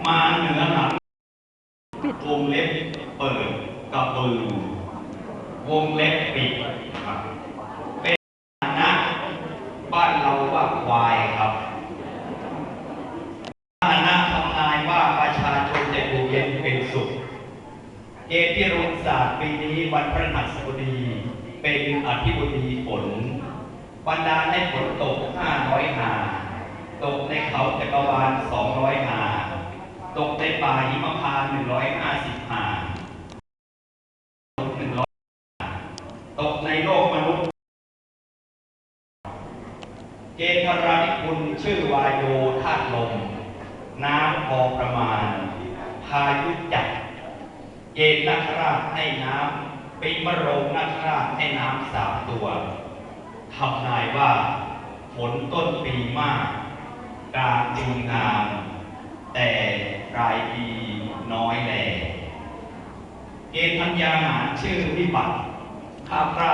มาเหนือหนังวงเล็บเปิดกระบือวงเล็บปิดเป็นนะบ้านเราว่าควายครับบ้านนะทำนายว่าประชาชนจะอยู่เย็นเป็นสุขเกณฑ์ที่รุนศาสตร์ปีนี้วันพฤหัสบดีเป็นอธิบดีฝนบรรดาให้ฝนตก500 หาตกในเขาจักรวาล200 หาตกในป่าหิมพานต์150 หาตกในโลกมนุษย์เกณฑ์ธราธิคุณชื่อวายโยธาตุลมน้ำพอประมาณพายุจัดเกณฑ์นักราชให้น้ำปีมะโรงนักราชให้น้ำ3 ตัวทำนายว่าฝนต้นปีมากกลางปีงามแต่ปลายปีน้อยแลเกณฑ์ธัญญาหารชื่อวิบัติข้าพระ